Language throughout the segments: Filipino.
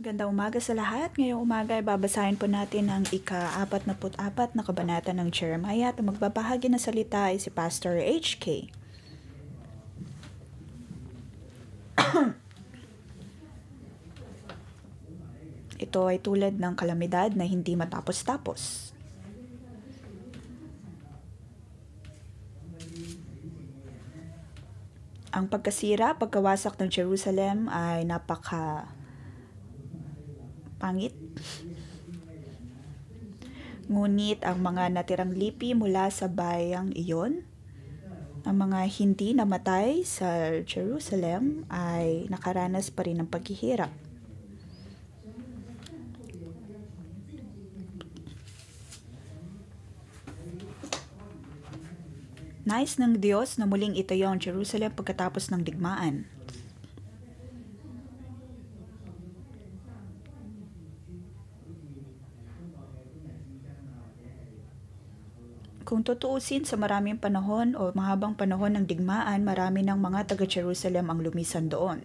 Magandang umaga sa lahat. Ngayong umaga ay babasahin po natin ang ika-44 na kabanata ng Jeremiah at ang magbabahagi ng salita ay si Pastor HK. Ito ay tulad ng kalamidad na hindi matapos-tapos. Ang pagkasira, pagkawasak ng Jerusalem ay pangit. Ngunit ang mga natirang lipi mula sa bayang iyon, ang mga hindi namatay sa Jerusalem ay nakaranas pa rin ng paghihirap. Nais ng Diyos na muling itayo ang Jerusalem pagkatapos ng digmaan. Kung tutuusin sa maraming panahon o mahabang panahon ng digmaan, marami ng mga taga-Jerusalem ang lumisan doon.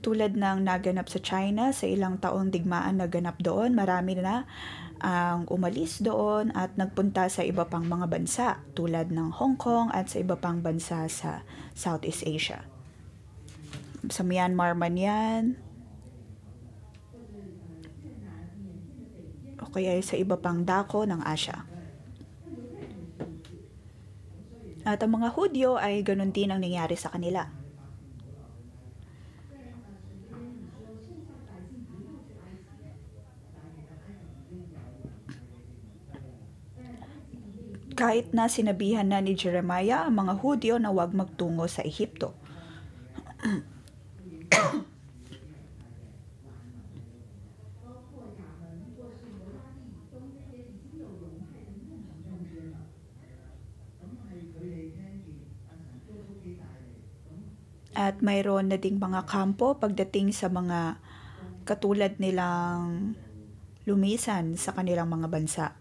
Tulad ng naganap sa China, sa ilang taong digmaan na ganap doon, marami na ang umalis doon at nagpunta sa iba pang mga bansa tulad ng Hong Kong at sa iba pang bansa sa Southeast Asia. Sa Myanmar man yan, o kaya sa iba pang dako ng Asia. At ang mga Hudyo ay ganun din ang nangyari sa kanila. Kahit na sinabihan na ni Jeremiah ang mga Hudyo na huwag magtungo sa Ehipto. At mayroon na ding mga kampo pagdating sa mga katulad nilang lumisan sa kanilang mga bansa.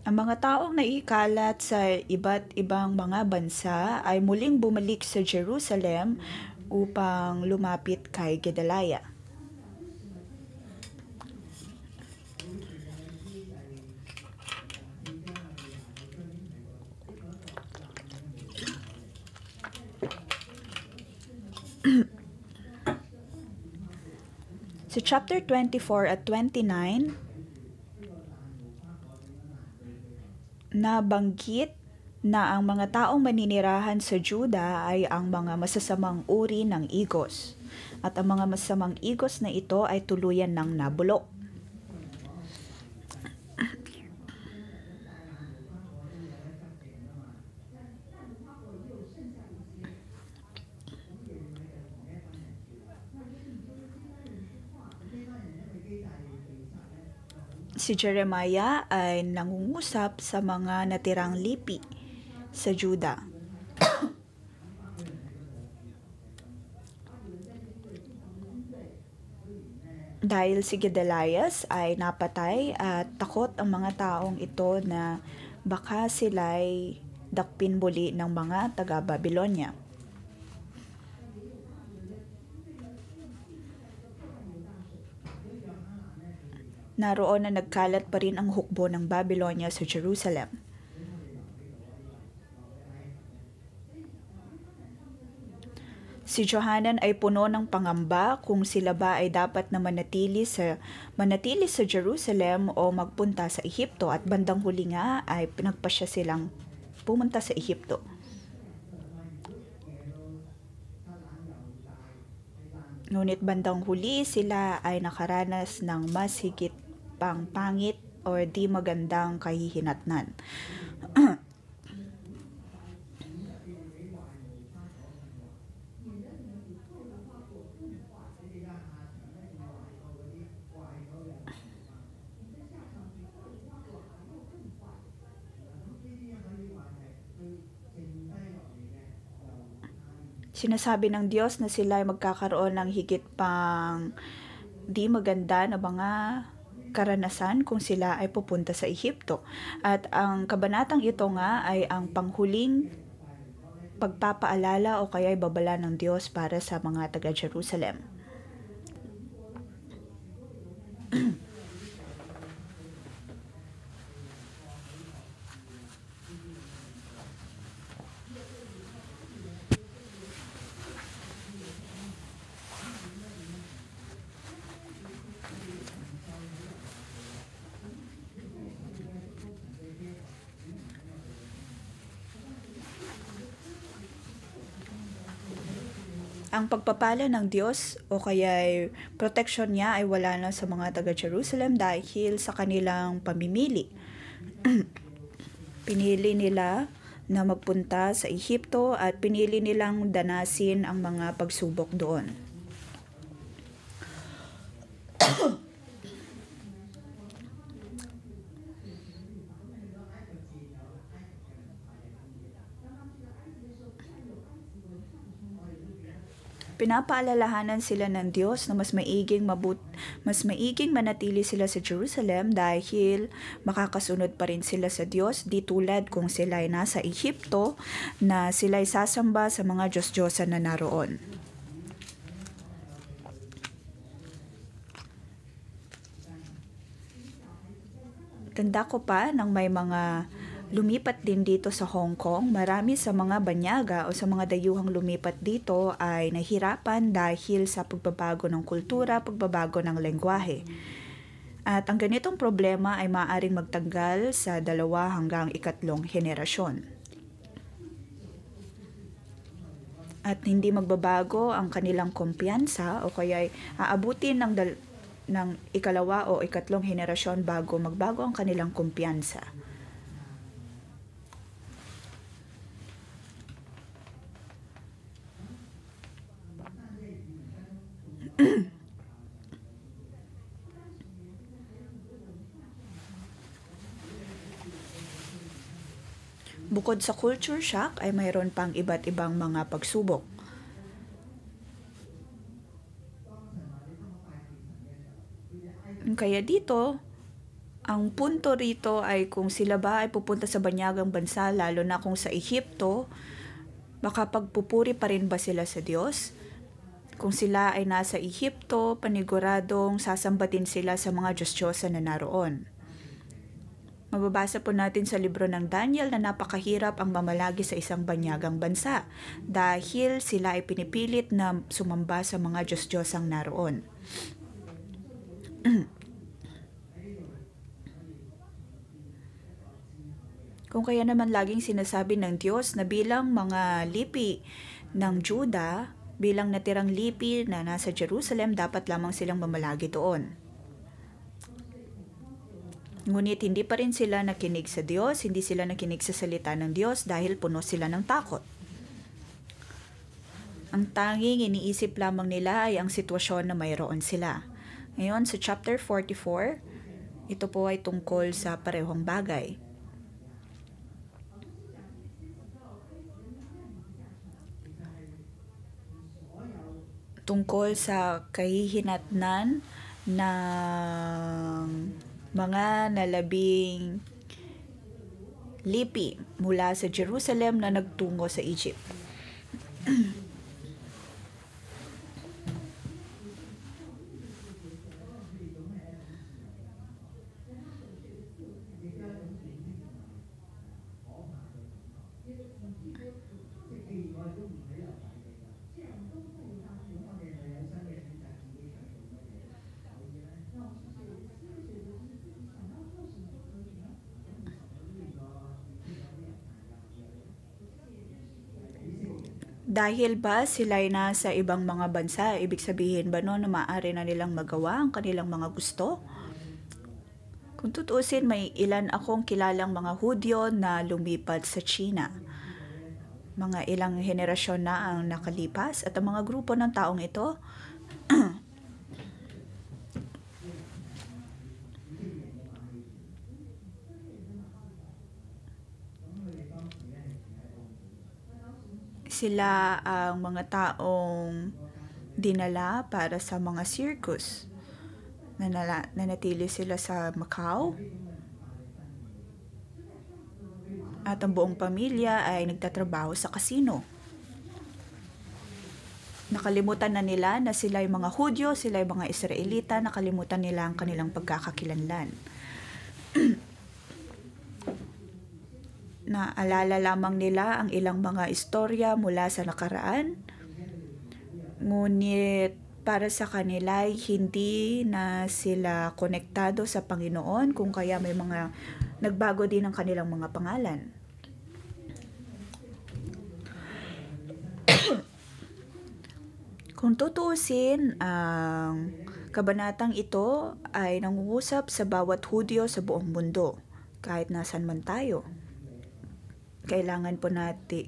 Ang mga taong naikalat sa iba't ibang mga bansa ay muling bumalik sa Jerusalem upang lumapit kay Gedaliah. Sa chapter 24 at 29, nabanggit na ang mga taong maninirahan sa Juda ay ang mga masasamang uri ng igos. At ang mga masasamang igos na ito ay tuluyan ng nabulok. Si Jeremiah ay nangungusap sa mga natirang lipi sa Juda. Dahil si Gedaliah ay napatay at takot ang mga taong ito na baka sila'y dakpin muli ng mga taga-Babylonia. Naroon na nagkalat pa rin ang hukbo ng Babylonia sa Jerusalem. Si Johanan ay puno ng pangamba kung sila ba ay dapat na manatili sa Jerusalem o magpunta sa Ehipto, at bandang huli nga ay pinagpasya silang pumunta sa Ehipto. Ngunit bandang huli sila ay nakaranas ng mas higit pang pangit o di magandang kahihinatnan. Sinasabi ng Diyos na sila ay magkakaroon ng higit pang di maganda na mga karanasan kung sila ay pupunta sa Ehipto. At ang kabanatang ito nga ay ang panghuling pagpapaalala o kaya babala ng Diyos para sa mga taga-Jerusalem. Ang pagpapala ng Diyos o kaya protection niya ay wala na sa mga taga-Jerusalem dahil sa kanilang pamimili. Pinili nila na magpunta sa Ehipto at pinili nilang danasin ang mga pagsubok doon. Pinapaalalahanan sila ng Diyos na mas maiging manatili sila sa Jerusalem dahil makakasunod pa rin sila sa Diyos, di tulad kung sila ay nasa Ehipto na sila ay sasamba sa mga Diyos-Diyosan na naroon. Tanda ko pa nang may mga lumipat din dito sa Hong Kong, marami sa mga banyaga o sa mga dayuhang lumipat dito ay nahirapan dahil sa pagbabago ng kultura, pagbabago ng lengguwahe. At ang ganitong problema ay maaaring magtagal sa 2 hanggang 3 henerasyon. At hindi magbabago ang kanilang kumpiyansa o kaya ay aabutin ng 2 o 3 henerasyon bago magbago ang kanilang kumpiyansa. Bukod sa culture shock ay mayroon pang iba't ibang mga pagsubok. Kaya dito, ang punto rito ay kung sila ba ay pupunta sa banyagang bansa, lalo na kung sa Ehipto, makapagpupuri pa rin ba sila sa Diyos? Kung sila ay nasa Ehipto, paniguradong sasambatin sila sa mga Diyos-Diyosan na naroon. Mababasa po natin sa libro ng Daniel na napakahirap ang mamalagi sa isang banyagang bansa dahil sila ay pinipilit na sumamba sa mga Diyos-Diyosang naroon. Kung kaya naman laging sinasabi ng Diyos na bilang mga lipi ng Juda, bilang natirang lipi na nasa Jerusalem, dapat lamang silang mamalagi doon. Ngunit hindi pa rin sila nakinig sa Diyos, hindi sila nakinig sa salita ng Diyos dahil puno sila ng takot. Ang tanging iniisip lamang nila ay ang sitwasyon na mayroon sila. Ngayon sa chapter 44, ito po ay tungkol sa parehong bagay. Tungkol sa kahihinatnan ng mga nalabing lipi mula sa Jerusalem na nagtungo sa Egypt. Dahil ba sila ay nasa ibang mga bansa, ibig sabihin ba no na maaari na nilang magawa ang kanilang mga gusto? Kung tutuusin, may ilan akong kilalang mga Hudyo na lumipat sa China. Mga ilang henerasyon na ang nakalipas at ang mga grupo ng taong ito sila ang mga taong dinala para sa mga circus nanatili sila sa Macau at ang buong pamilya ay nagtatrabaho sa kasino. Nakalimutan na nila na sila ay mga Hudyo, sila ay mga Israelita, nakalimutan nila ang kanilang pagkakakilanlan. Naalala lamang nila ang ilang mga istorya mula sa nakaraan, ngunit para sa kanila ay hindi na sila konektado sa Panginoon, kung kaya may mga nagbago din ang kanilang mga pangalan. Kung tutuusin, ang kabanatang ito ay nangungusap sa bawat Hudyo sa buong mundo, kahit nasan man tayo. Kailangan po natin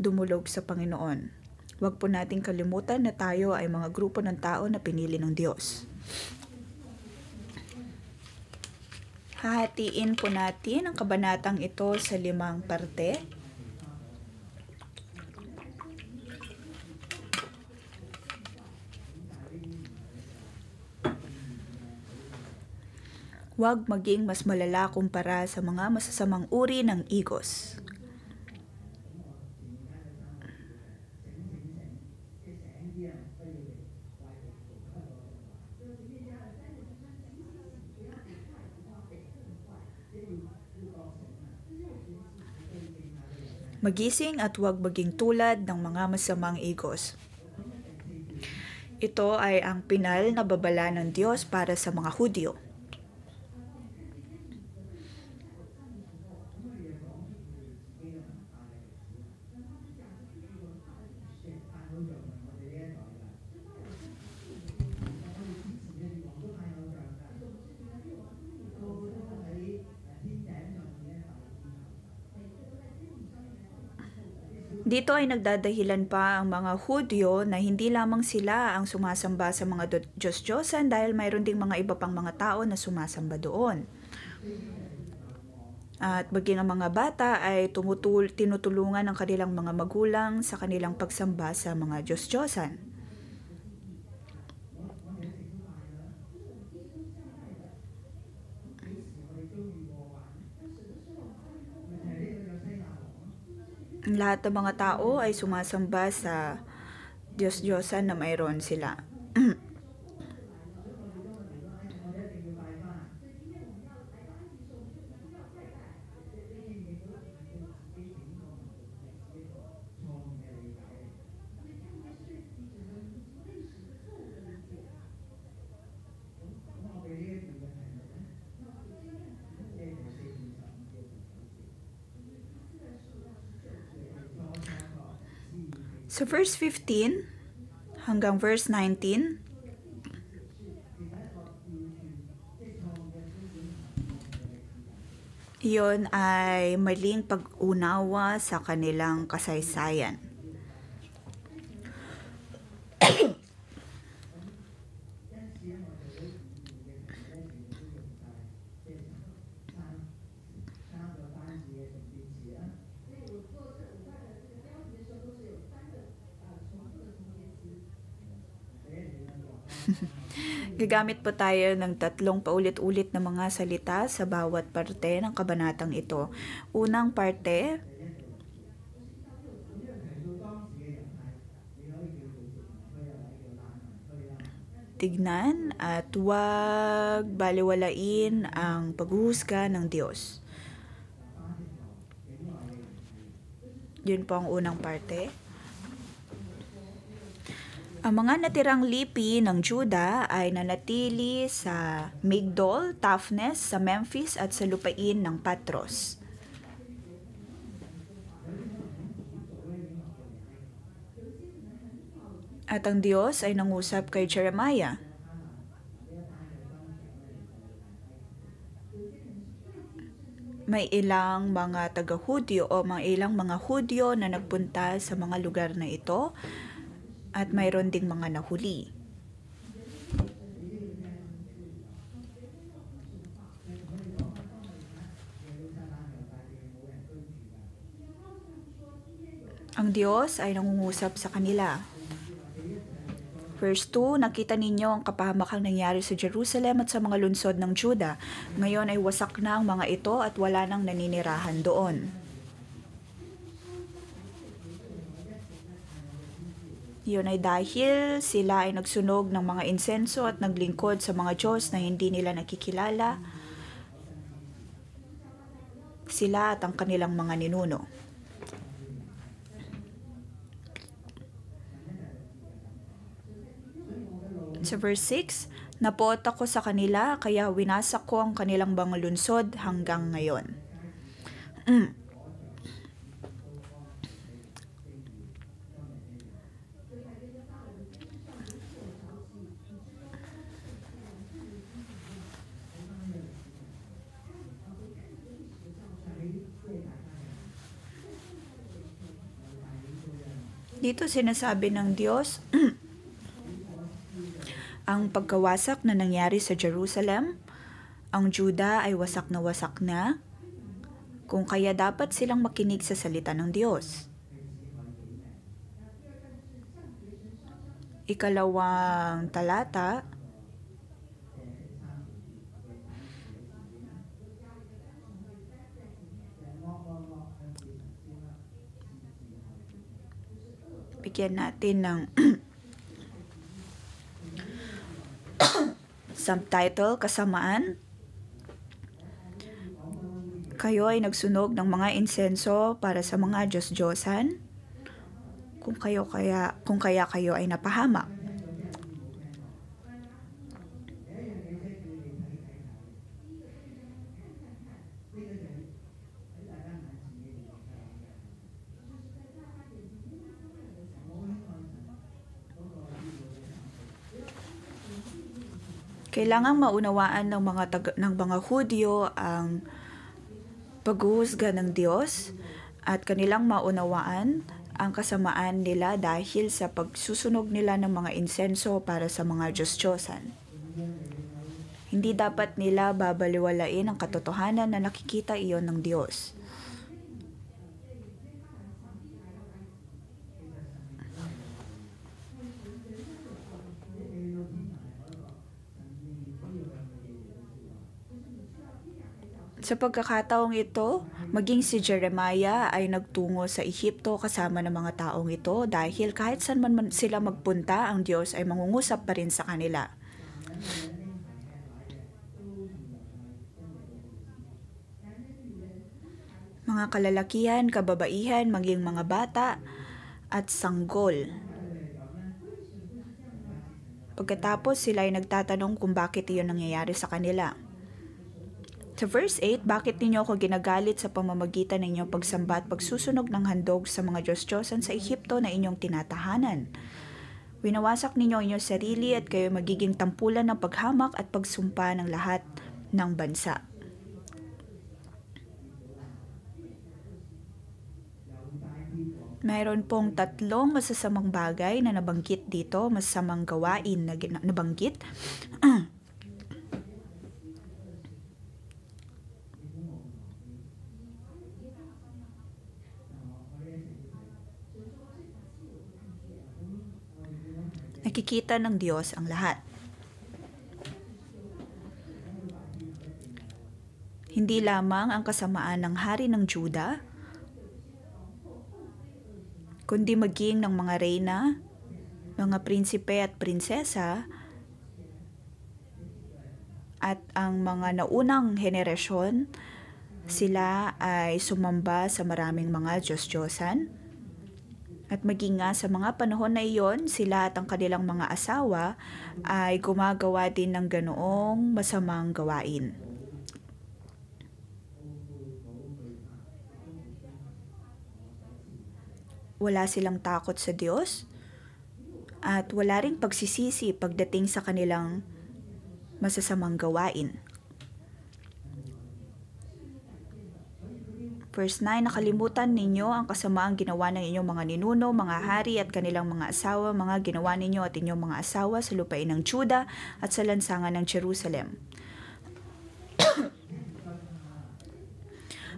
dumulog sa Panginoon. Huwag po nating kalimutan na tayo ay mga grupo ng tao na pinili ng Diyos. Hahatiin po natin ang kabanatang ito sa 5 parte. Huwag maging mas malala kumpara sa mga masasamang uri ng igos. Magising at huwag maging tulad ng mga masamang igos. Ito ay ang pinal na babala ng Diyos para sa mga Hudyo. Dito ay nagdadahilan pa ang mga Hudyo na hindi lamang sila ang sumasamba sa mga Diyos-Diyosan dahil mayroon ding mga iba pang mga tao na sumasamba doon. At maging ang mga bata ay tinutulungan ng kanilang mga magulang sa kanilang pagsamba sa mga Diyos-Diyosan. Ang lahat ng mga tao ay sumasamba sa Diyos-Diyosan na mayroon sila. So verse 15 hanggang verse 19, iyon ay maling pag-unawa sa kanilang kasaysayan. Gagamit po tayo ng 3 paulit-ulit na mga salita sa bawat parte ng kabanatang ito. Unang parte, tignan at huwag baliwalain ang paghuhusga ng Diyos. Yun po ang unang parte. Ang mga natirang lipi ng Juda ay nanatili sa Migdol, Taphnes, sa Memphis at sa lupain ng Patros. At ang Diyos ay nangusap kay Jeremiah. May ilang mga taga-Hudyo o ilang mga Hudyo na nagpunta sa mga lugar na ito at mayroon ding mga nahuli. Ang Diyos ay nangungusap sa kanila. Verse 2, nakita ninyo ang kapahamakang nangyari sa Jerusalem at sa mga lungsod ng Juda. Ngayon ay wasak na ang mga ito at wala nang naninirahan doon. Yun ay dahil sila ay nagsunog ng mga insenso at naglingkod sa mga Diyos na hindi nila nakikilala, sila at ang kanilang mga ninuno. Sa verse 6, napuot ako sa kanila kaya winasak ko ang kanilang mga lungsod hanggang ngayon. Dito sinasabi ng Diyos ang pagkawasak na nangyari sa Jerusalem, ang Juda ay wasak na, kung kaya dapat silang makinig sa salita ng Diyos. Ikalawang talata, bigyan natin ng subtitle, kasamaan. Kayo ay nagsunog ng mga insenso para sa mga Diyos-Diyosan, kung kaya kayo ay napahamak. Kailangang maunawaan ng mga Hudyo ang paghuhusga ng Diyos at kanilang maunawaan ang kasamaan nila dahil sa pagsusunog nila ng mga insenso para sa mga Diyos-Diyosan. Hindi dapat nila babaliwalain ang katotohanan na nakikita iyon ng Diyos. Sa pagkakataong ito, maging si Jeremiah ay nagtungo sa Ehipto kasama ng mga taong ito dahil kahit saan man sila magpunta, ang Diyos ay mangungusap pa rin sa kanila. Mga kalalakihan, kababaihan, maging mga bata at sanggol. Pagkatapos sila ay nagtatanong kung bakit iyon nangyayari sa kanila. Sa verse 8, bakit ninyo ako ginagalit sa pamamagitan ng inyong pagsamba at pagsusunog ng handog sa mga Diyos-Diyosan sa Ehipto na inyong tinatahanan? Winawasak ninyo inyong sarili at kayo magiging tampulan ng paghamak at pagsumpa ng lahat ng bansa. Mayroon pong 3 masasamang bagay na nabanggit dito, masasamang gawain na nabanggit. Nakikita ng Diyos ang lahat. Hindi lamang ang kasamaan ng hari ng Juda, kundi maging ng mga reyna, mga prinsipe at prinsesa, at ang mga naunang henerasyon, sila ay sumamba sa maraming mga Diyos-Diyosan. At maging nga sa mga panahon na iyon, sila at ang kanilang mga asawa ay gumagawa din ng ganoong masamang gawain. Wala silang takot sa Diyos at wala ring pagsisisi pagdating sa kanilang masasamang gawain. Verse 9, nakalimutan ninyo ang kasamaang ginawa ng inyong mga ninuno, mga hari at kanilang mga asawa, mga ginawa ninyo at inyong mga asawa sa lupain ng Juda at sa lansangan ng Jerusalem.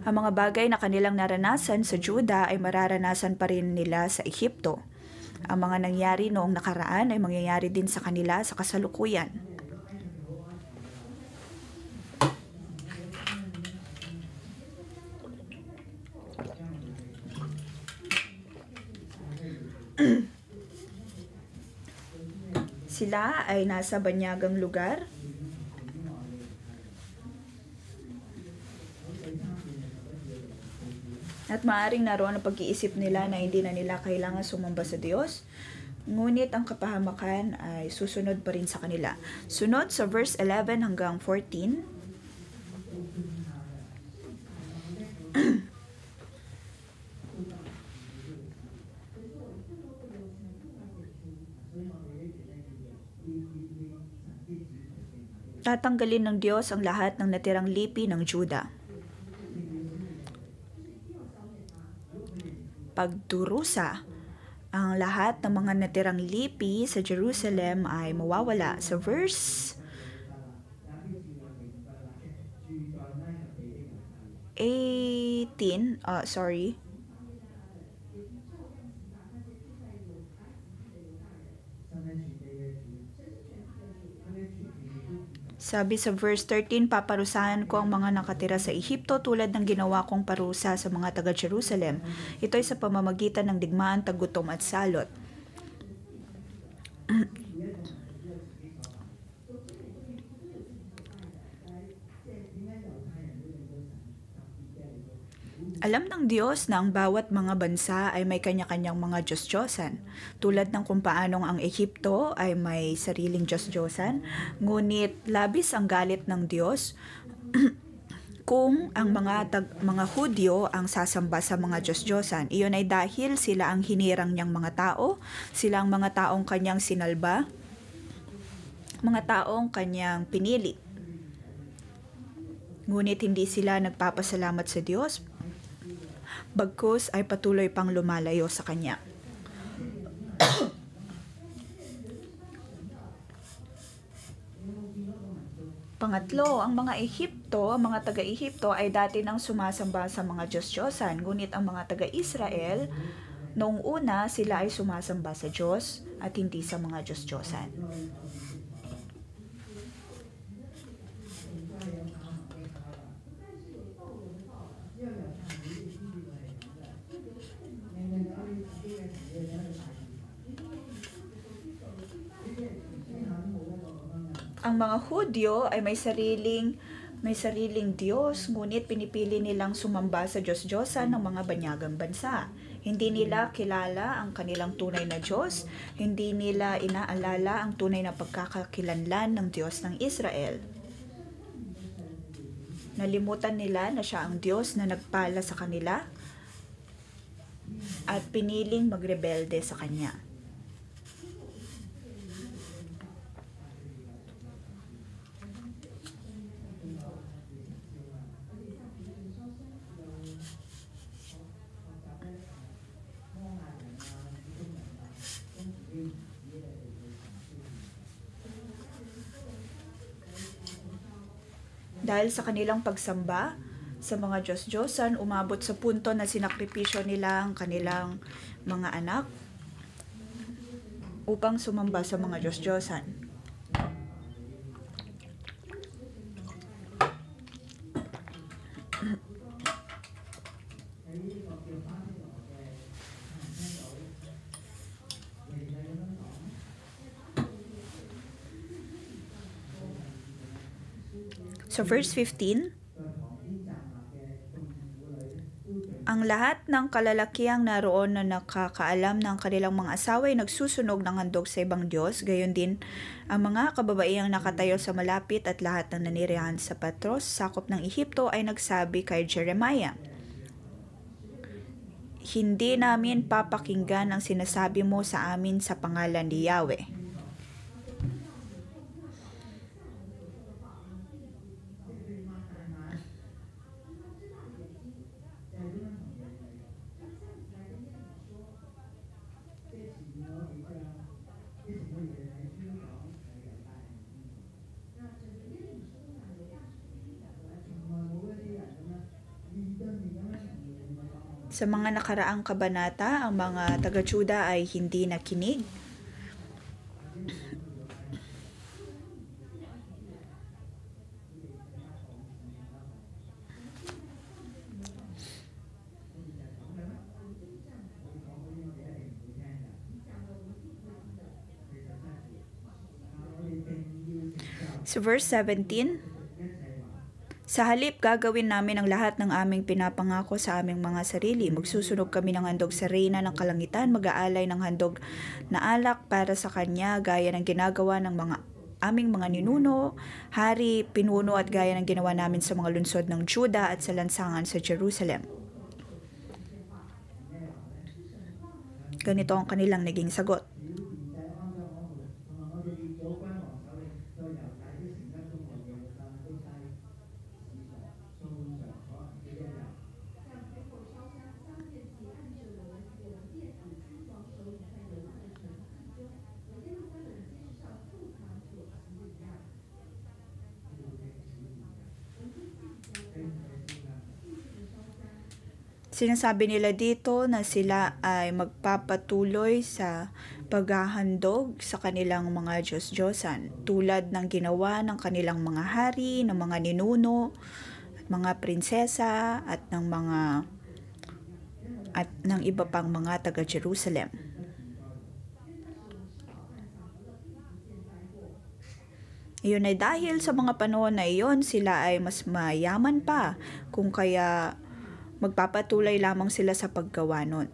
Ang mga bagay na kanilang naranasan sa Juda ay mararanasan pa rin nila sa Ehipto. Ang mga nangyari noong nakaraan ay mangyayari din sa kanila sa kasalukuyan. Sila ay nasa banyagang lugar. At maaaring naroon ang pag-iisip nila na hindi na nila kailangan sumamba sa Diyos. Ngunit ang kapahamakan ay susunod pa rin sa kanila. Sunod sa verse 11 hanggang 14. Tatanggalin ng Diyos ang lahat ng natirang lipi ng Juda. Pagdurusa, ang lahat ng mga natirang lipi sa Jerusalem ay mawawala. Sa verse 18, sabi sa verse 13, paparusahan ko ang mga nakatira sa Ehipto tulad ng ginawa kong parusa sa mga taga-Jerusalem. Ito ay sa pamamagitan ng digmaan, tagutom at salot. Alam ng Diyos na ang bawat mga bansa ay may kanya-kanyang mga Diyos-Diyosan. Tulad ng kung paanong ang Ehipto ay may sariling Diyos-Diyosan, ngunit labis ang galit ng Diyos kung ang mga Hudyo ang sasamba sa mga Diyos-Diyosan. Iyon ay dahil sila ang hinirang niyang mga tao, sila ang mga taong kanyang sinalba, mga taong kanyang pinili. Ngunit hindi sila nagpapasalamat sa Diyos, bagkus ay patuloy pang lumalayo sa Kanya. Pangatlo, ang mga mga taga-Ehipto ay dati nang sumasamba sa mga Diyos-Diyosan, ngunit ang mga taga-Israel, noong una sila ay sumasamba sa Diyos at hindi sa mga Diyos-Diyosan. Ang mga Hudyo ay may sariling Diyos, ngunit pinipili nilang sumamba sa Diyos-Diyosan ng mga banyagang bansa. Hindi nila kilala ang kanilang tunay na Diyos, hindi nila inaalala ang tunay na pagkakakilanlan ng Diyos ng Israel. Nalimutan nila na siya ang Diyos na nagpala sa kanila at piniling magrebelde sa Kanya. Dahil sa kanilang pagsamba sa mga Diyos-Diyosan, umabot sa punto na sinakripisyo nila ang kanilang mga anak upang sumamba sa mga Diyos-Diyosan. So verse 15, ang lahat ng kalalakiang naroon na nakakaalam ng kanilang mga asawa ay nagsusunog ng handog sa ibang Diyos, gayon din ang mga kababaihang nakatayo sa malapit at lahat ng nanirahan sa Patros, sakop ng Ehipto, ay nagsabi kay Jeremiah, hindi namin papakinggan ang sinasabi mo sa amin sa pangalan ni Yahweh. Sa mga nakaraang kabanata, ang mga taga-Juda ay hindi nakinig. So verse 17, sa halip, gagawin namin ang lahat ng aming pinapangako sa aming mga sarili. Magsusunog kami ng handog sa reyna ng kalangitan, mag-aalay ng handog na alak para sa kanya, gaya ng ginagawa ng aming mga ninuno, hari, pinuno at gaya ng ginawa namin sa mga lungsod ng Juda at sa lansangan sa Jerusalem. Ganito ang kanilang naging sagot. Sinasabi nila dito na sila ay magpapatuloy sa paghahandog sa kanilang mga Diyos-Diyosan, tulad ng ginawa ng kanilang mga hari, ng mga ninuno, at mga prinsesa, at ng iba pang mga taga-Jerusalem. Iyon ay dahil sa mga panahon na iyon, sila ay mas mayaman pa, kung kaya magpapatuloy lamang sila sa paggawa nun.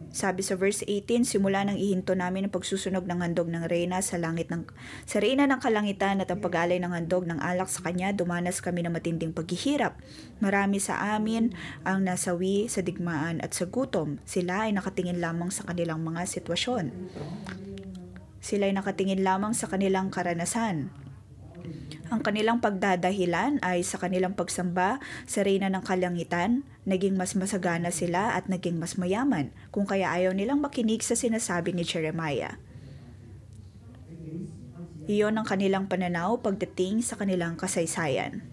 Sabi sa verse 18, simula nang ihinto namin ang pagsusunog ng handog ng reyna sa reyna ng kalangitan at ang pag-alay ng handog ng alak sa kanya, dumanas kami ng matinding paghihirap. Marami sa amin ang nasawi sa digmaan at sa gutom. Sila ay nakatingin lamang sa kanilang mga sitwasyon. Sila ay nakatingin lamang sa kanilang karanasan. Ang kanilang pagdadahilan ay sa kanilang pagsamba sa reyna ng kalangitan, naging mas masagana sila at naging mas mayaman, kung kaya ayaw nilang makinig sa sinasabi ni Jeremiah. Iyon ang kanilang pananaw pagdating sa kanilang kasaysayan.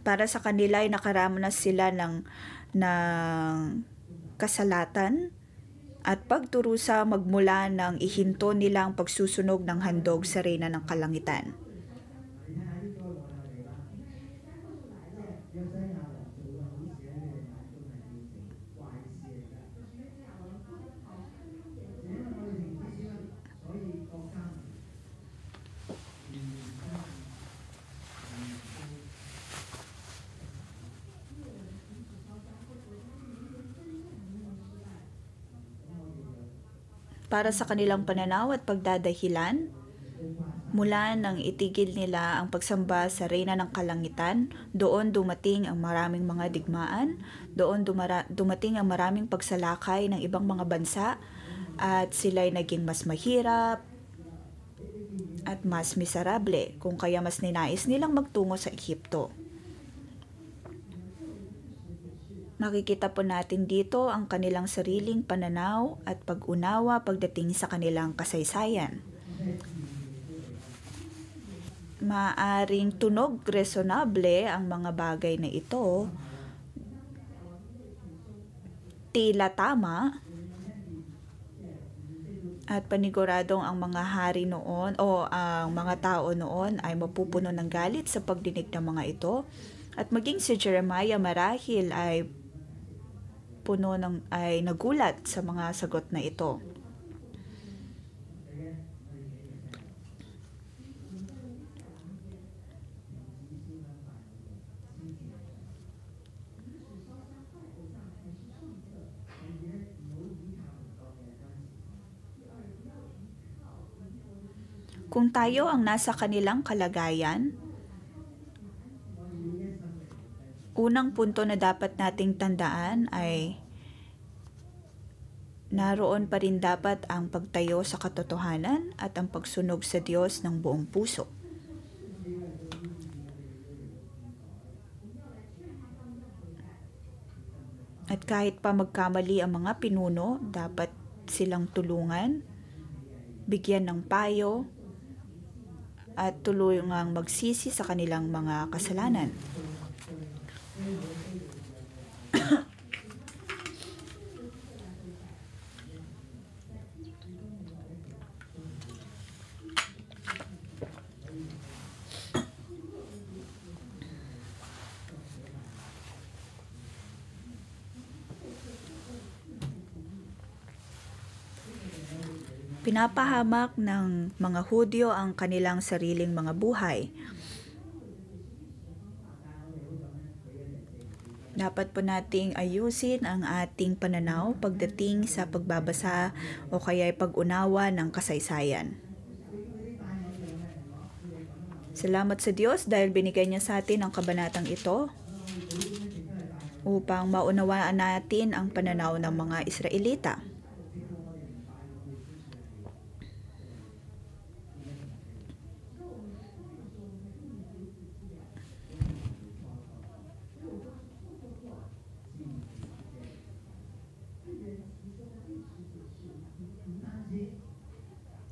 Para sa kanila ay nakaranas sila ng kasalatan at pagturusa magmula ng ihinto nilang pagsusunog ng handog sa reyna ng kalangitan. Para sa kanilang pananaw at pagdadahilan, mula nang itigil nila ang pagsamba sa reyna ng kalangitan, doon dumating ang maraming mga digmaan, doon dumating ang maraming pagsalakay ng ibang mga bansa, at sila'y naging mas mahirap at mas miserable, kung kaya mas ninais nilang magtungo sa Ehipto. Makikita po natin dito ang kanilang sariling pananaw at pag-unawa pagdating sa kanilang kasaysayan. Maaring tunog resonable ang mga bagay na ito, tila tama, at paniguradong ang mga hari noon o ang mga tao noon ay mapupuno ng galit sa pagdinig ng mga ito, at maging si Jeremiah marahil ay nagulat sa mga sagot na ito. Kung tayo ang nasa kanilang kalagayan, unang punto na dapat nating tandaan ay naroon pa rin dapat ang pagtayo sa katotohanan at ang pagsunog sa Diyos ng buong puso. At kahit pa magkamali ang mga pinuno, dapat silang tulungan, bigyan ng payo, at tulungang magsisi sa kanilang mga kasalanan. Pinapahamak ng mga Hudyo ang kanilang sariling mga buhay. Dapat po nating ayusin ang ating pananaw pagdating sa pagbabasa o kaya pag-unawa ng kasaysayan. Salamat sa Diyos dahil binigay niya sa atin ang kabanatang ito upang maunawaan natin ang pananaw ng mga Israelita.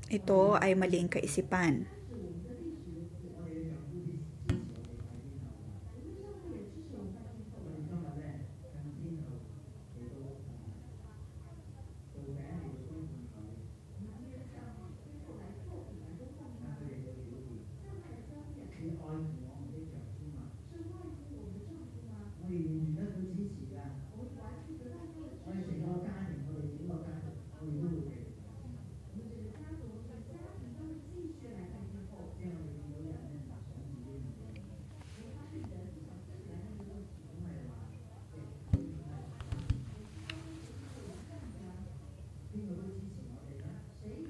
Ito ay maling kaisipan.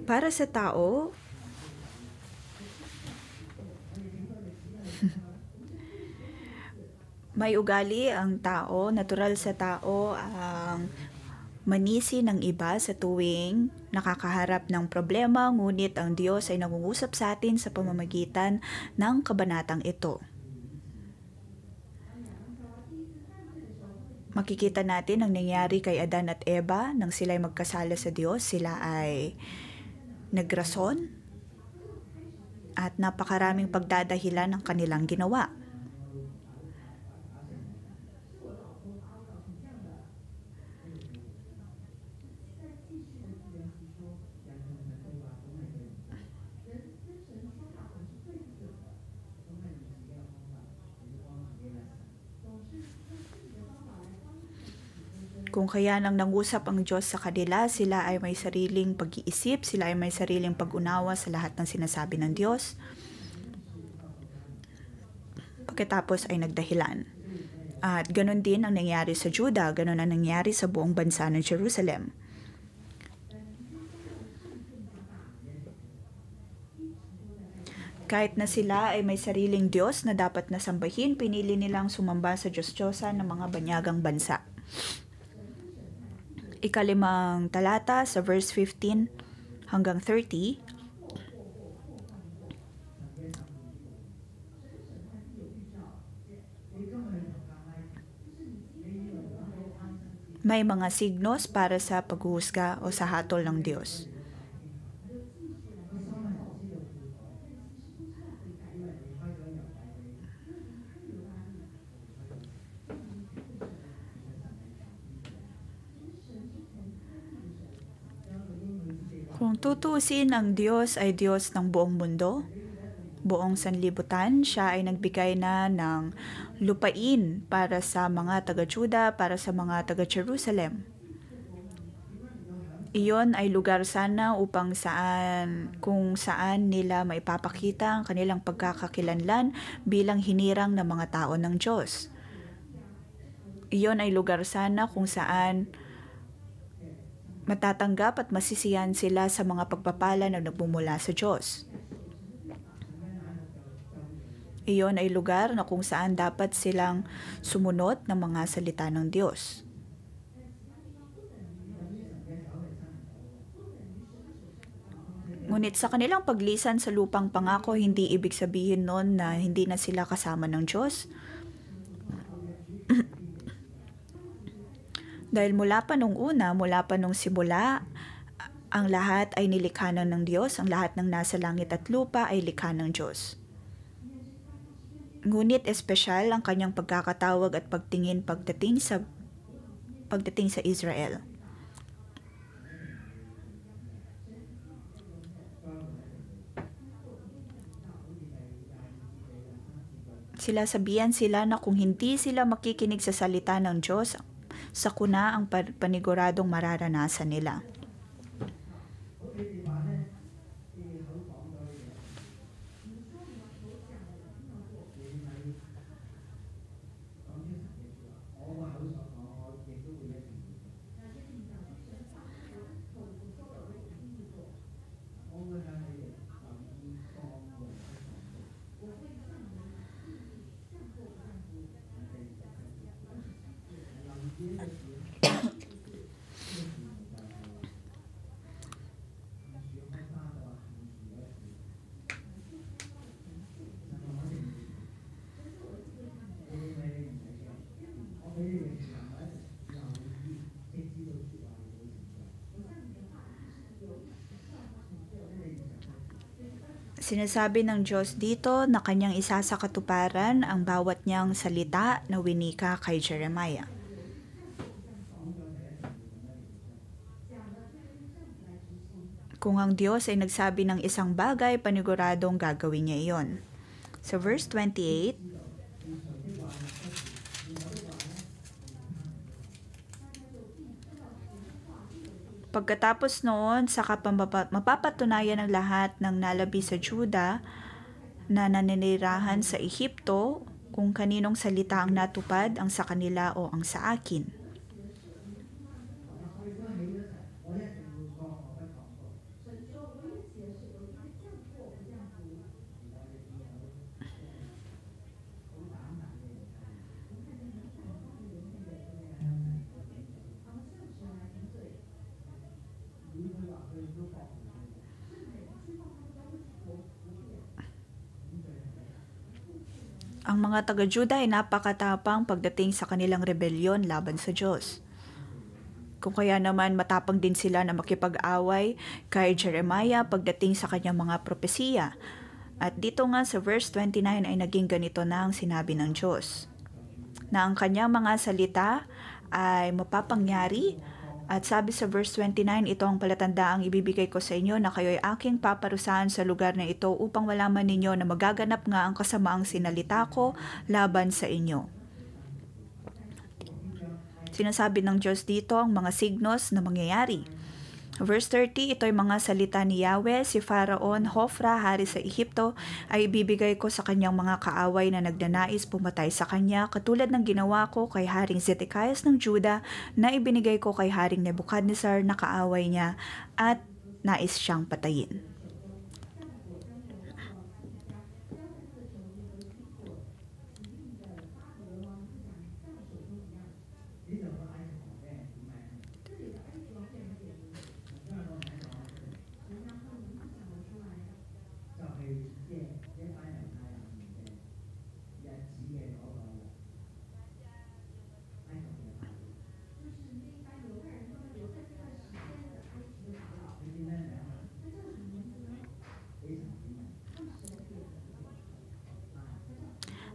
Para sa tao, may ugali ang tao, natural sa tao ang manisi ng iba sa tuwing nakakaharap ng problema, ngunit ang Diyos ay nangungusap sa atin sa pamamagitan ng kabanatang ito. Makikita natin ang nangyari kay Adan at Eva nang sila ay magkasala sa Diyos. Sila ay nagrason at napakaraming pagdadahilan ng kanilang ginawa. Kung kaya nang nangusap ang Diyos sa kanila, sila ay may sariling pag-iisip, sila ay may sariling pag-unawa sa lahat ng sinasabi ng Diyos. Pagkatapos ay nagdahilan. At ganun din ang nangyari sa Juda, ganun ang nangyari sa buong bansa ng Jerusalem. Kahit na sila ay may sariling Diyos na dapat nasambahin, pinili nilang sumamba sa Diyos-Diyosan ng mga banyagang bansa. Ikalimang talata sa verse 15 hanggang 30. May mga signos para sa paghuhusga o sa hatol ng Diyos. Kung tutuusin, ang Diyos ay Diyos ng buong mundo, buong sanlibutan. Siya ay nagbigay na ng lupain para sa mga taga-Juda, para sa mga taga-Jerusalem. Iyon ay lugar sana upang kung saan nila maipapakita ang kanilang pagkakakilanlan bilang hinirang ng mga tao ng Diyos. Iyon ay lugar sana kung saan matatanggap at masisiyan sila sa mga pagpapala na nagmumula sa Diyos. Iyon ay lugar na kung saan dapat silang sumunod ng mga salita ng Diyos. Ngunit sa kanilang paglisan sa lupang pangako, hindi ibig sabihin nun na hindi na sila kasama ng Diyos. Dahil mula pa nung una, mula pa nung simula, ang lahat ay nilikha na ng Diyos, ang lahat ng nasa langit at lupa ay likha ng Diyos. Ngunit espesyal ang kanyang pagkakatawag at pagdating sa Israel. Sabihan sila na kung hindi sila makikinig sa salita ng Diyos, sakuna ang paniguradong mararanasan nila. Sinasabi ng Diyos dito na kanyang isasakatuparan ang bawat niyang salita na winika kay Jeremiah. Kung ang Diyos ay nagsabi ng isang bagay, paniguradong gagawin niya iyon. Sa verse 28, pagkatapos noon, saka mapapatunayan ng lahat ng nalabi sa Juda na naninirahan sa Ehipto kung kaninong salita ang natupad, ang sa kanila o ang sa akin. Ang mga taga-Juda ay napakatapang pagdating sa kanilang rebelyon laban sa Diyos. Kung kaya naman matapang din sila na makipag-away kay Jeremiah pagdating sa kanyang mga propesiya. At dito nga sa verse 29 ay naging ganito na ang sinabi ng Diyos. Na ang kanyang mga salita ay mapapangyari. At sabi sa verse 29, ito ang palatandaang ibibigay ko sa inyo na kayo'y aking paparusahan sa lugar na ito upang malaman ninyo na magaganap nga ang kasamaang sinalita ko laban sa inyo. Sinasabi ng Diyos dito ang mga signos na mangyayari. Verse 30, ito'y mga salita ni Yahweh, si Faraon, Hofra, hari sa Ehipto, ay ibibigay ko sa kanyang mga kaaway na nagnanais pumatay sa kanya, katulad ng ginawa ko kay Haring Zedekias ng Juda, na ibinigay ko kay Haring Nebuchadnezzar na kaaway niya at nais siyang patayin.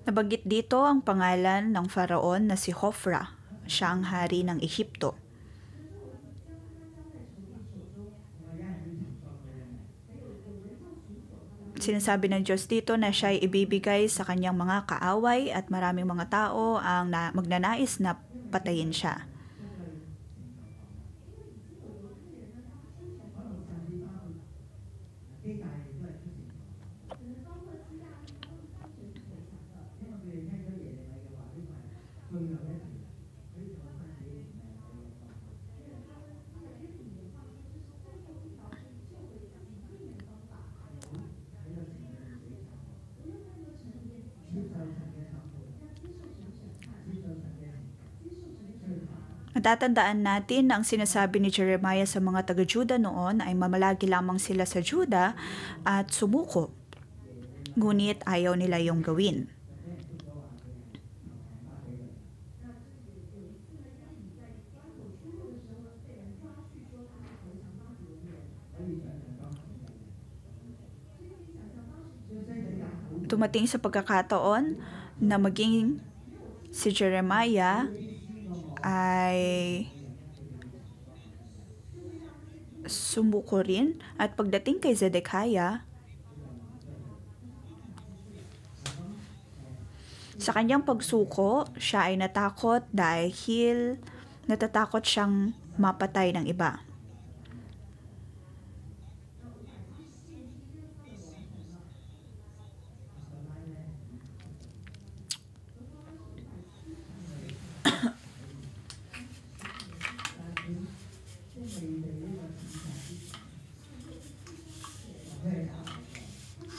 Nabanggit dito ang pangalan ng Faraon na si Hofra, siya ang hari ng Ehipto. Sinasabi ng Diyos dito na siya ay ibibigay sa kanyang mga kaaway at maraming mga tao ang magnanais na patayin siya. Natatandaan natin na ang sinasabi ni Jeremiah sa mga taga-Juda noon ay mamalagi lamang sila sa Juda at sumuko. Ngunit ayaw nila yung gawin. Dumating sa pagkakataon na maging si Jeremiah ay sumuko rin, at pagdating kay Zedekiah, sa kanyang pagsuko, siya ay natakot dahil natatakot siyang mapatay ng iba.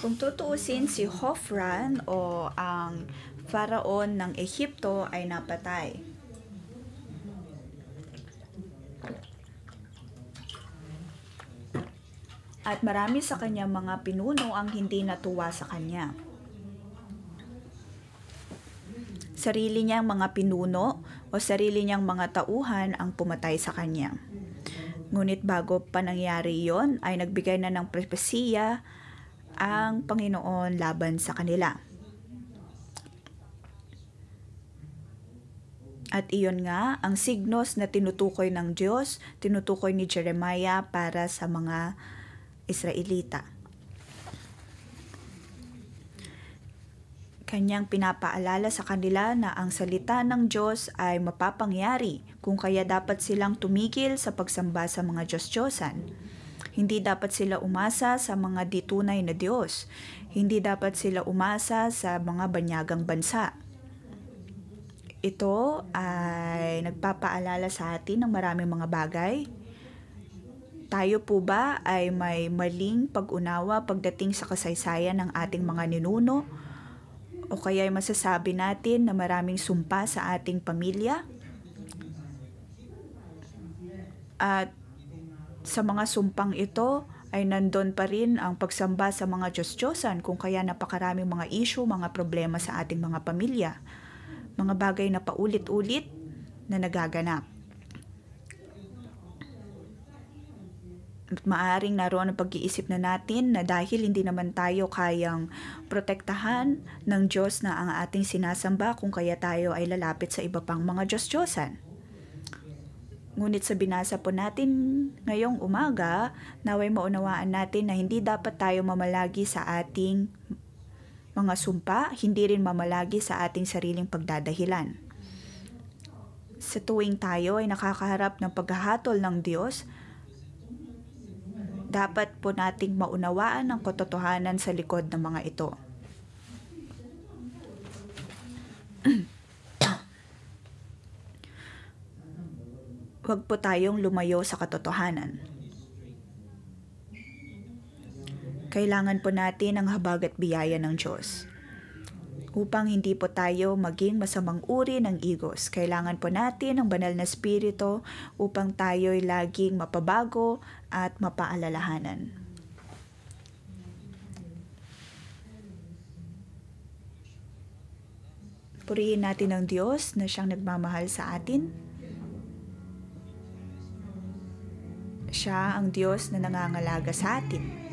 Kung tutuusin, si Hophran o ang Faraon ng Ehipto ay napatay. At marami sa kanyang mga pinuno ang hindi natuwa sa kanya. Sarili niyang mga pinuno o sarili niyang mga tauhan ang pumatay sa kanya. Ngunit bago pa nangyari yon, ay nagbigay na ng propesiya ang Panginoon laban sa kanila. At iyon nga ang signos na tinutukoy ng Diyos, tinutukoy ni Jeremiah para sa mga Israelita. Kanyang pinapaalala sa kanila na ang salita ng Diyos ay mapapangyari, kung kaya dapat silang tumigil sa pagsamba sa mga Diyos-Diyosan. Hindi dapat sila umasa sa mga ditunay na Diyos. Hindi dapat sila umasa sa mga banyagang bansa. Ito ay nagpapaalala sa atin ng maraming mga bagay. Tayo po ba ay may maling pag-unawa pagdating sa kasaysayan ng ating mga ninuno? O kaya ay masasabi natin na maraming sumpa sa ating pamilya? At sa mga sumpang ito ay nandun pa rin ang pagsamba sa mga Diyos-Diyosan, kung kaya napakaraming mga issue, mga problema sa ating mga pamilya. Mga bagay na paulit-ulit na nagaganap. At maaring naroon ang pag-iisip na natin na dahil hindi naman tayo kayang protektahan ng Diyos na ang ating sinasamba, kung kaya tayo ay lalapit sa iba pang mga Diyos-Diyosan. Ngunit sa binasa po natin ngayong umaga, naway maunawaan natin na hindi dapat tayo mamalagi sa ating mga sumpa, hindi rin mamalagi sa ating sariling pagdadahilan. Sa tuwing tayo ay nakakaharap ng paghahatol ng Diyos, dapat po nating maunawaan ang katotohanan sa likod ng mga ito. Huwag po tayong lumayo sa katotohanan. Kailangan po natin ang habag at biyaya ng Diyos. Upang hindi po tayo maging masamang uri ng igos, kailangan po natin ang banal na espiritu upang tayo'y laging mapabago at mapaalalahanan. Purihin natin ang Diyos na siyang nagmamahal sa atin. Siya ang Diyos na nangangalaga sa atin.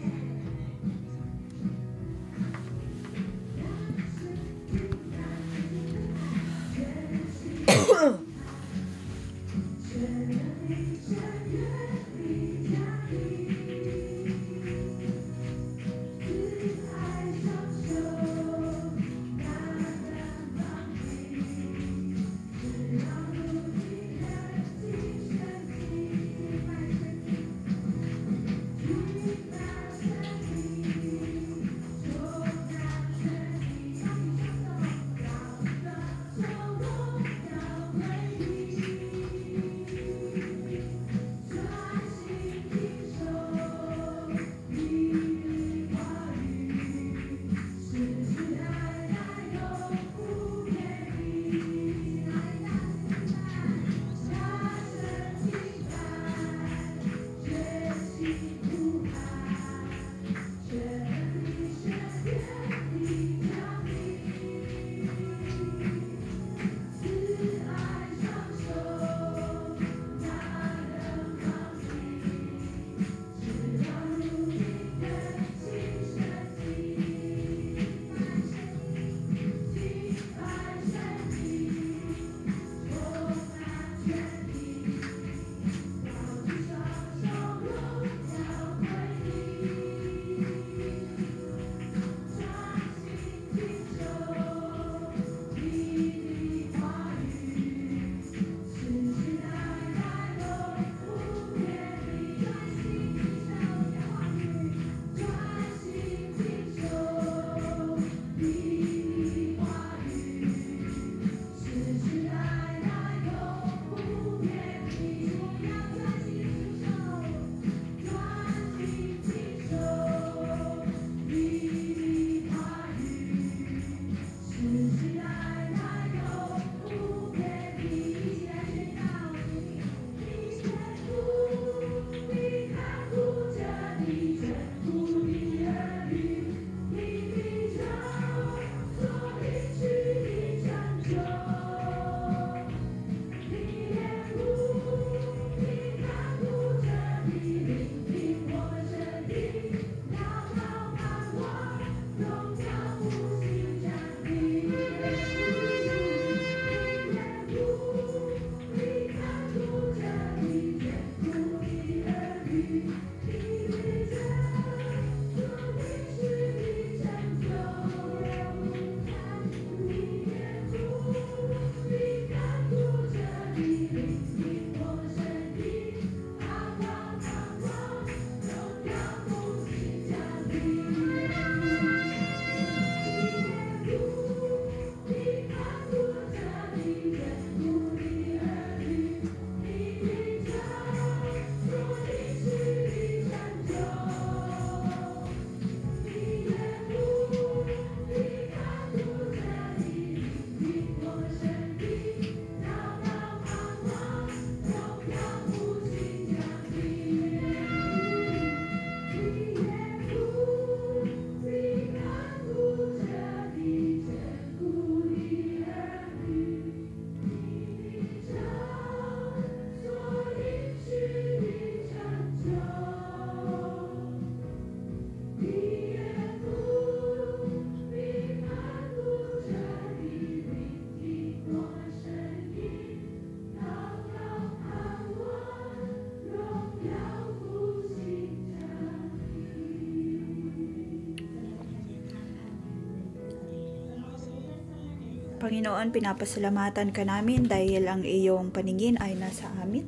Panginoon, pinapasalamatan ka namin dahil ang iyong paningin ay nasa amin.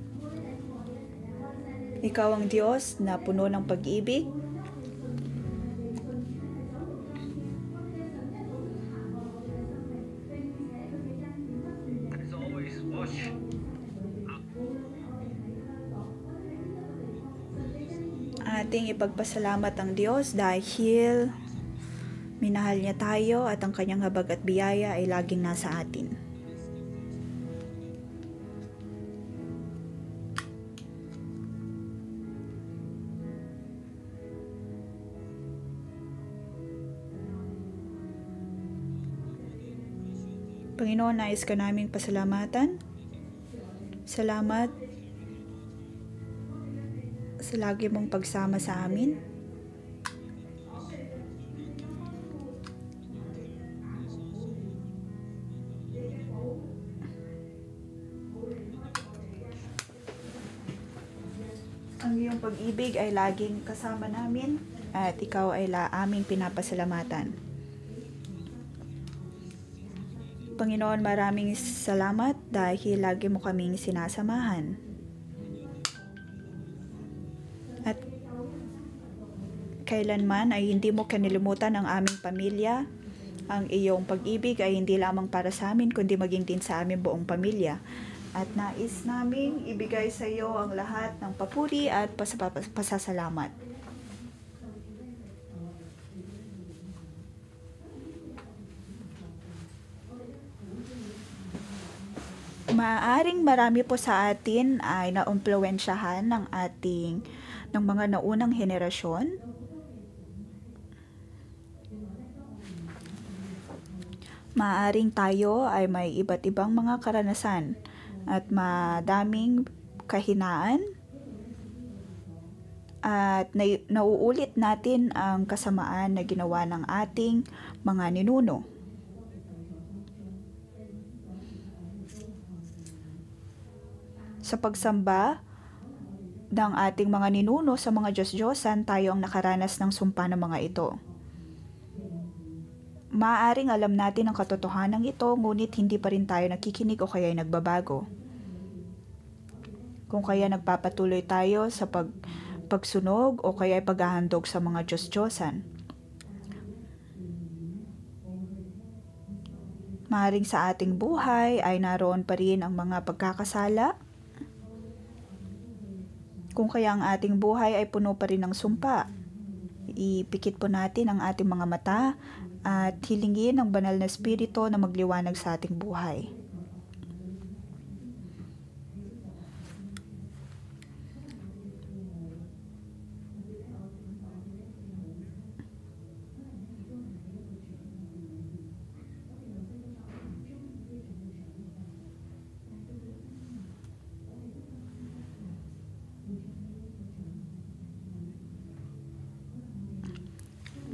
Ikaw ang Diyos na puno ng pag-ibig. Ating ipagpasalamat ang Diyos dahil minahal niya tayo at ang kanyang habag at biyaya ay laging nasa atin. Panginoon, nais ka naming pasalamatan. Salamat sa lagi mong pagsama sa amin. Ang iyong pag-ibig ay laging kasama namin at ikaw ay aming pinapasalamatan. Panginoon, maraming salamat dahil lagi mo kaming sinasamahan. At kailanman ay hindi mo kanilimutan ang aming pamilya. Ang iyong pag-ibig ay hindi lamang para sa amin, kundi maging din sa aming buong pamilya. At nais naming ibigay sa iyo ang lahat ng papuri at pasasalamat. Maaaring marami po sa atin ay naumpluwensyahan ng mga naunang henerasyon. Maaaring tayo ay may iba't ibang mga karanasan at madaming kahinaan at nauulit natin ang kasamaan na ginawa ng ating mga ninuno. Sa pagsamba ng ating mga ninuno sa mga Diyos-Diyosan, tayo ang nakaranas ng sumpa ng mga ito. Maaaring alam natin ang katotohanan ito, ngunit hindi pa rin tayo nakikinig o kaya nagbabago. Kung kaya nagpapatuloy tayo sa pagsunog o kaya paghahandog sa mga Diyos-Diyosan. Maaaring sa ating buhay ay naroon pa rin ang mga pagkakasala. Kung kaya ang ating buhay ay puno pa rin ng sumpa, ipikit po natin ang ating mga mata at hilingin ang banal na espiritu na magliwanag sa ating buhay.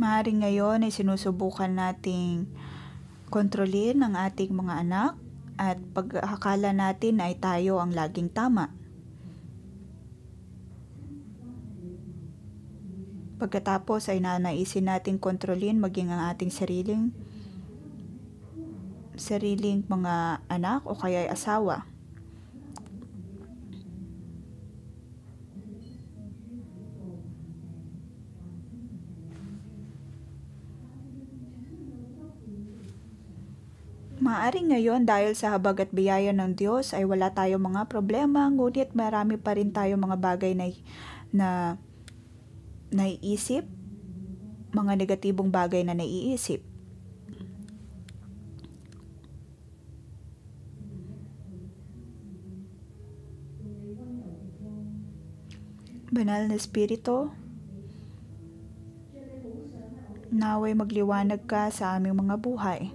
Maaaring ngayon ay sinusubukan nating kontrolin ang ating mga anak at pag-akala natin ay tayo ang laging tama. Pagkatapos ay nanaisin nating kontrolin maging ang ating sariling mga anak o kaya ay asawa. Maaring ngayon dahil sa habag at biyaya ng Diyos ay wala tayong mga problema, ngunit marami pa rin tayong mga bagay na naiisip, mga negatibong bagay na naiisip. Banal na Espiritu, naway magliwanag ka sa aming mga buhay.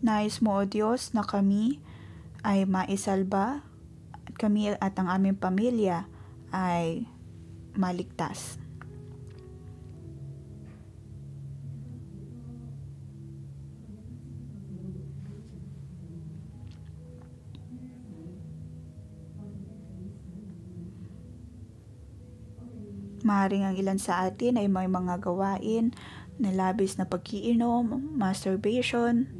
Nais mo, O Diyos, na kami ay maisalba at kami at ang aming pamilya ay maligtas. Maaaring ang ilan sa atin ay may mga gawain na labis na pagkiinom, masturbation.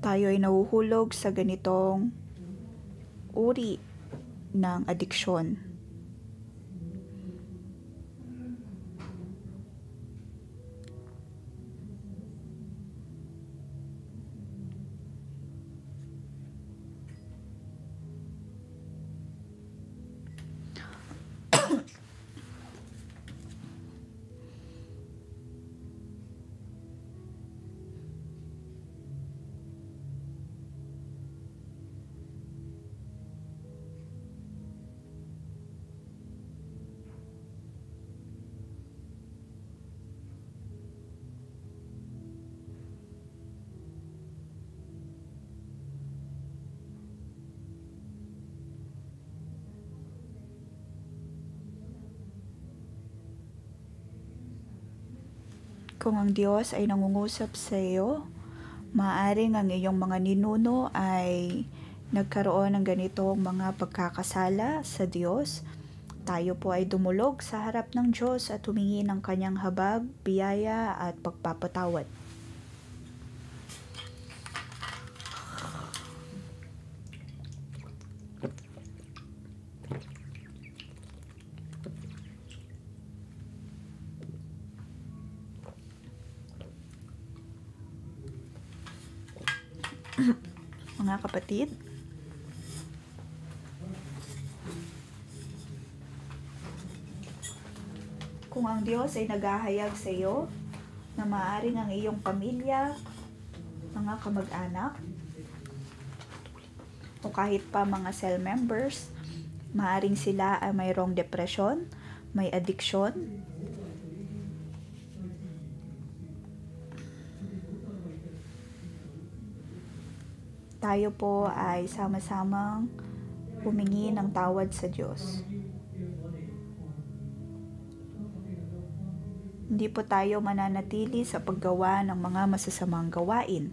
Tayo ay nahuhulog sa ganitong uri ng adiksyon. Kung ang Diyos ay nangungusap sa iyo, maaaring ang iyong mga ninuno ay nagkaroon ng ganitong mga pagkakasala sa Diyos. Tayo po ay dumulog sa harap ng Diyos at humingi ng kanyang habag, biyaya at pagpapatawad. Mga kapatid, kung ang Diyos ay naghahayag sa iyo na maaaring ang iyong pamilya, mga kamag-anak, o kahit pa mga cell members, maaaring sila ay mayroong depresyon, may adiksyon, tayo po ay sama-samang humingi ng tawad sa Diyos. Hindi po tayo mananatili sa paggawa ng mga masasamang gawain.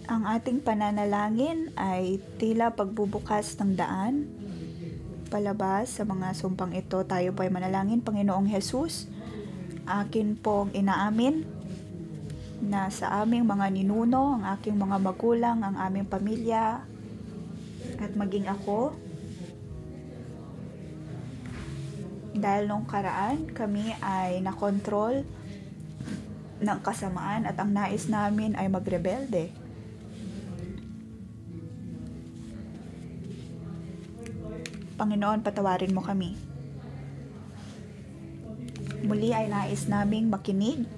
Ang ating pananalangin ay tila pagbubukas ng daan palabas sa mga sumpang ito. Tayo po ay manalangin. Panginoong Hesus, akin pong inaamin na sa aming mga ninuno, ang aking mga magulang, ang aming pamilya, at maging ako, dahil nung karaan kami ay nakontrol ng kasamaan at ang nais namin ay magrebelde. Panginoon, patawarin mo kami. Muli ay nais naming makinig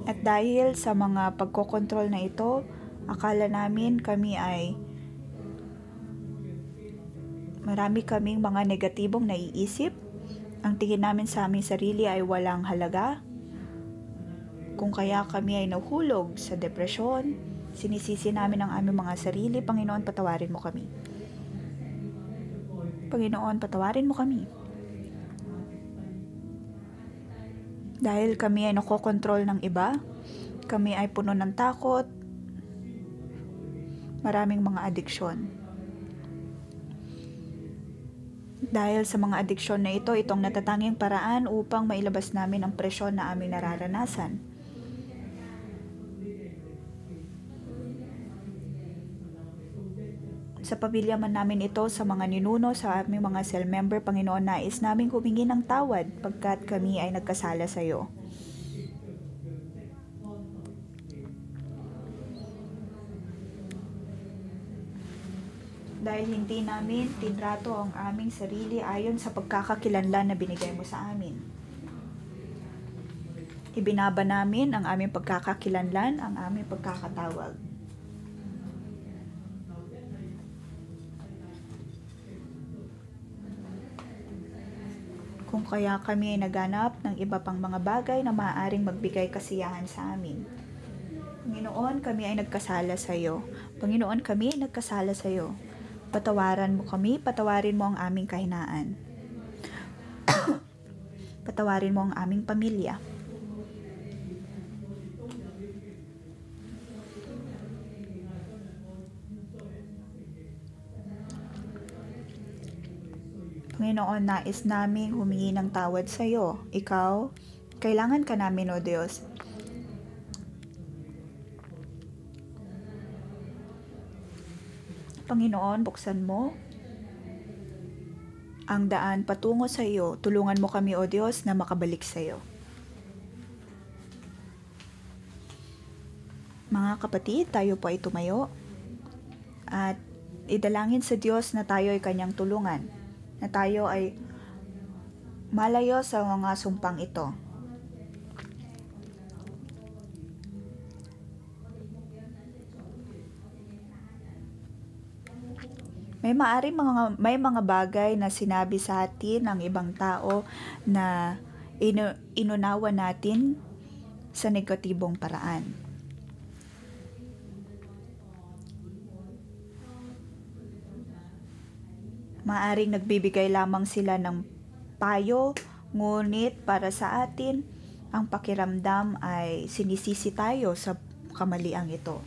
at dahil sa mga pagkokontrol na ito, akala namin kami ay marami kaming mga negatibong naiisip. Ang tingin namin sa aming sarili ay walang halaga. Kung kaya kami ay nahulog sa depresyon, sinisisi namin ang aming mga sarili. Panginoon, patawarin mo kami. Panginoon, patawarin mo kami. Dahil kami ay nakokontrol ng iba, kami ay puno ng takot, maraming mga adiksyon. Dahil sa mga adiksyon na ito, itong natatanging paraan upang mailabas namin ang presyon na aming nararanasan. Sa pamilya man namin ito, sa mga ninuno, sa aming mga cell member, Panginoon, nais namin humingi ng tawad pagkat kami ay nagkasala sa iyo. Dahil hindi namin tinrato ang aming sarili ayon sa pagkakakilanlan na binigay mo sa amin. Ibinaba namin ang aming pagkakakilanlan, ang aming pagkakatawag. Kung kaya kami ay naganap ng iba pang mga bagay na maaaring magbigay kasiyahan sa amin. Panginoon, kami ay nagkasala sa iyo. Panginoon, kami ay nagkasala sa iyo. Patawaran mo kami, patawarin mo ang aming kahinaan. Patawarin mo ang aming pamilya. Panginoon, nais naming humingi ng tawad sa iyo. Ikaw, kailangan ka namin, O Diyos. Panginoon, buksan mo ang daan patungo sa iyo. Tulungan mo kami, O Diyos, na makabalik sa iyo. Mga kapatid, tayo po ay tumayo at idalangin sa Diyos na tayo ay kanyang tulungan, na tayo ay malayo sa mga sumpang ito. May mga bagay na sinabi sa atin ng ibang tao na inunawa natin sa negatibong paraan. Maaring nagbibigay lamang sila ng payo, ngunit para sa atin, ang pakiramdam ay sinisisi tayo sa kamaliang ito.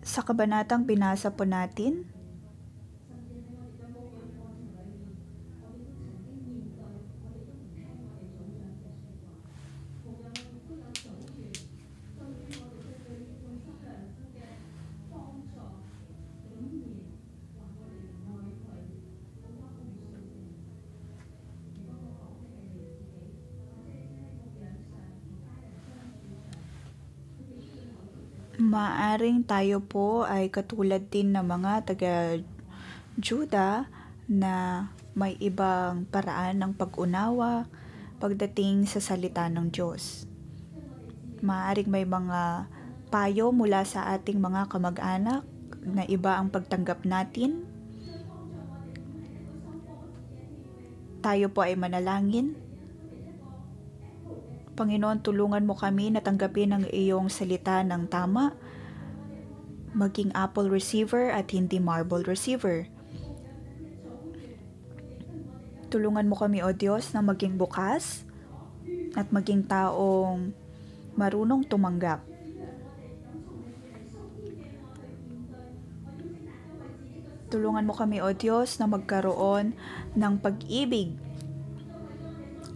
Sa kabanatang binasa po natin, maaring tayo po ay katulad din ng mga taga-Juda na may ibang paraan ng pag-unawa pagdating sa salita ng Diyos. Maaring may mga payo mula sa ating mga kamag-anak na iba ang pagtanggap natin. Tayo po ay manalangin. Panginoon, tulungan mo kami na tanggapin ang iyong salita ng tama, maging apple receiver at hindi marble receiver. Tulungan mo kami, O Diyos, na maging bukas at maging taong marunong tumanggap. Tulungan mo kami, O Diyos, na magkaroon ng pag-ibig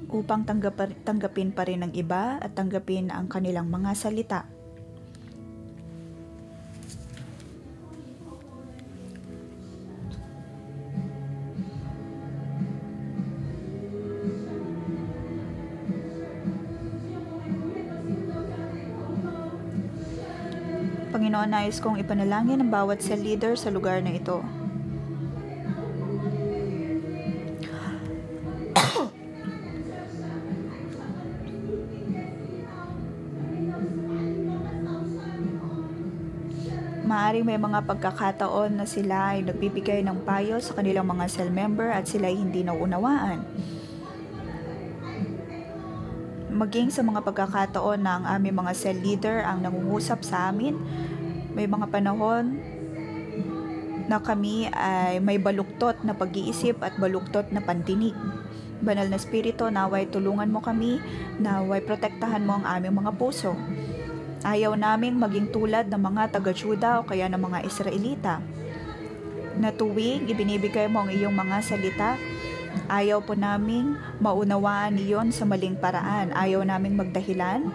upang tanggapin pa rin ng iba at tanggapin ang kanilang mga salita. Panginoon, nais kong ipanalangin ang bawat cell leader sa lugar na ito. Maaring may mga pagkakataon na sila ay nagbibigay ng payo sa kanilang mga cell member at sila ay hindi naunawaan. Maging sa mga pagkakataon na ang aming mga cell leader ang nangungusap sa amin, may mga panahon na kami ay may baluktot na pag-iisip at baluktot na pandinig. Banal na Espiritu, naway tulungan mo kami, naway protektahan mo ang aming mga puso. Ayaw naming maging tulad ng mga taga-Juda o kaya ng mga Israelita, na tuwing ibinibigay mo ang iyong mga salita, ayaw po naming maunawaan iyon sa maling paraan. Ayaw naming magdahilan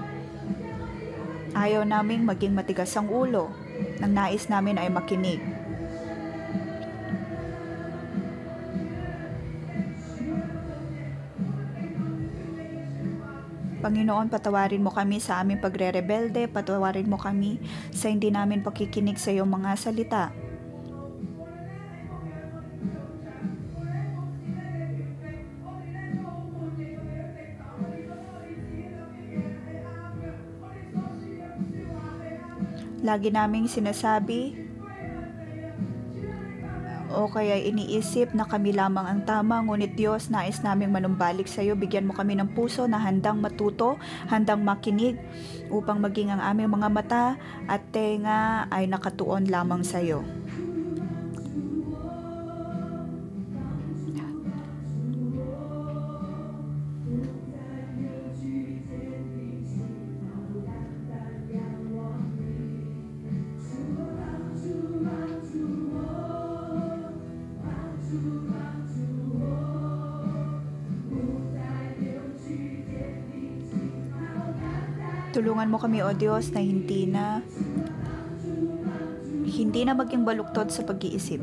Ayaw naming maging matigas ang ulo. Ang nais namin ay makinig. Panginoon, patawarin mo kami sa aming pagre-rebelde, patawarin mo kami sa hindi namin pakikinig sa iyong mga salita. Lagi naming sinasabi o kaya iniisip na kami lamang ang tama, ngunit Diyos, nais naming manumbalik sa iyo. Bigyan mo kami ng puso na handang matuto, handang makinig, upang maging ang aming mga mata at tenga ay nakatuon lamang sa iyo. Tulungan mo kami, O Diyos, na hindi na maging baluktot sa pag-iisip.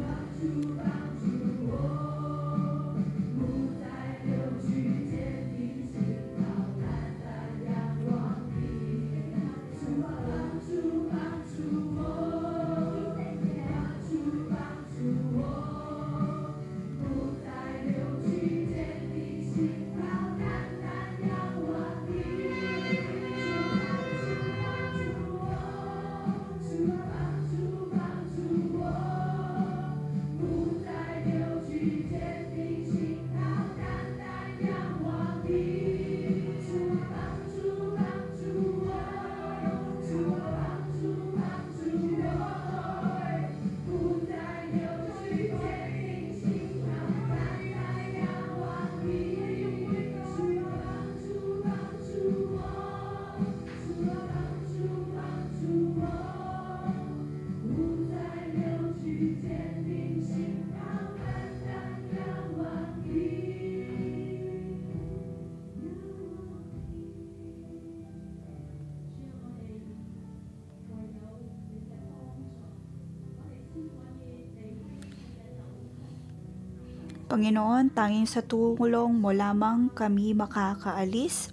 Panginoon, tanging sa tulong mo lamang kami makakaalis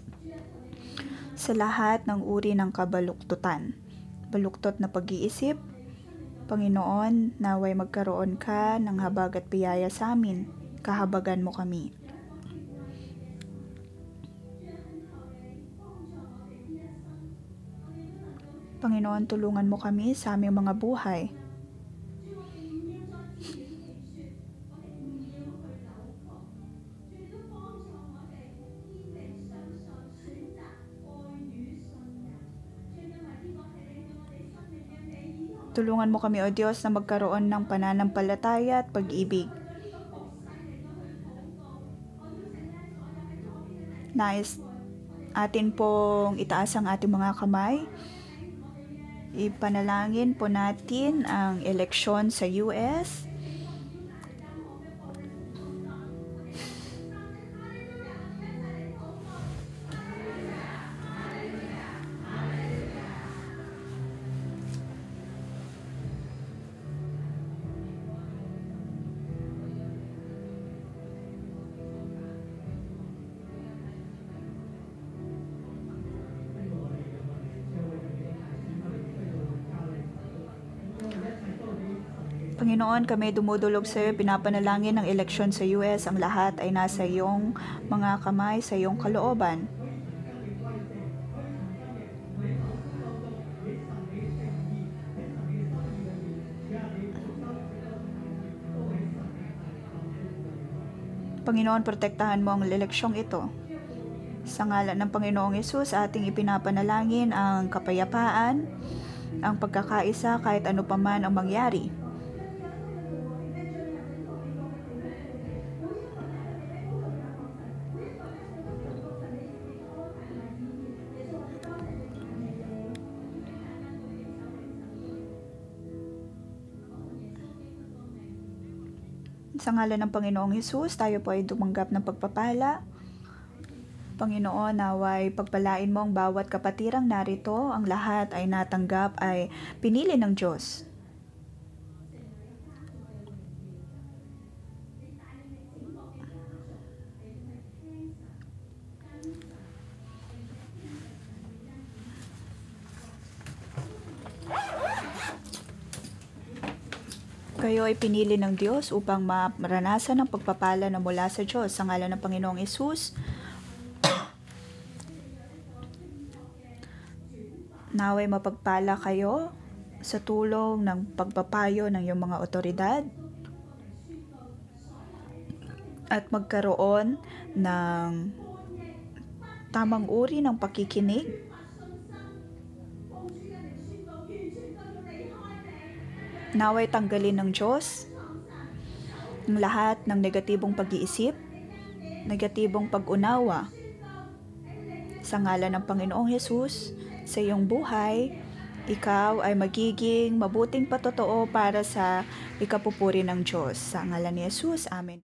sa lahat ng uri ng kabaluktutan. Baluktot na pag-iisip, Panginoon, naway magkaroon ka ng habag at biyaya sa amin. Kahabagan mo kami. Panginoon, tulungan mo kami sa aming mga buhay. Tulungan mo kami, O Diyos, na magkaroon ng pananampalataya at pag-ibig. Nais atin pong itaas ang ating mga kamay. Ipanalangin po natin ang eleksyon sa US. Panginoon, kami dumudulog sa iyo, pinapanalangin ng eleksyon sa US. Ang lahat ay nasa iyong mga kamay, sa iyong kalooban. Panginoon, protektahan mo ang eleksyong ito. Sa ngalan ng Panginoong Hesus, ating ipinapanalangin ang kapayapaan, ang pagkakaisa kahit ano paman ang mangyari. Sa ngalan ng Panginoong Hesus, tayo po ay tumanggap ng pagpapala. Panginoon, naway pagpalain mo ang bawat kapatirang narito, ang lahat ay natanggap ay pinili ng Diyos. Kayo ay pinili ng Diyos upang maranasan ang pagpapala na mula sa Diyos sa ngalan ng Panginoong Hesus. Naway mapagpala kayo sa tulong ng pagpapayo ng iyong mga otoridad at magkaroon ng tamang uri ng pakikinig. Naway tanggalin ng Diyos ang lahat ng negatibong pag-iisip, negatibong pag-unawa. Sa ngalan ng Panginoong Hesus, sa iyong buhay, ikaw ay magiging mabuting patotoo para sa ikapupuri ng Diyos. Sa ngalan ni Hesus, Amen.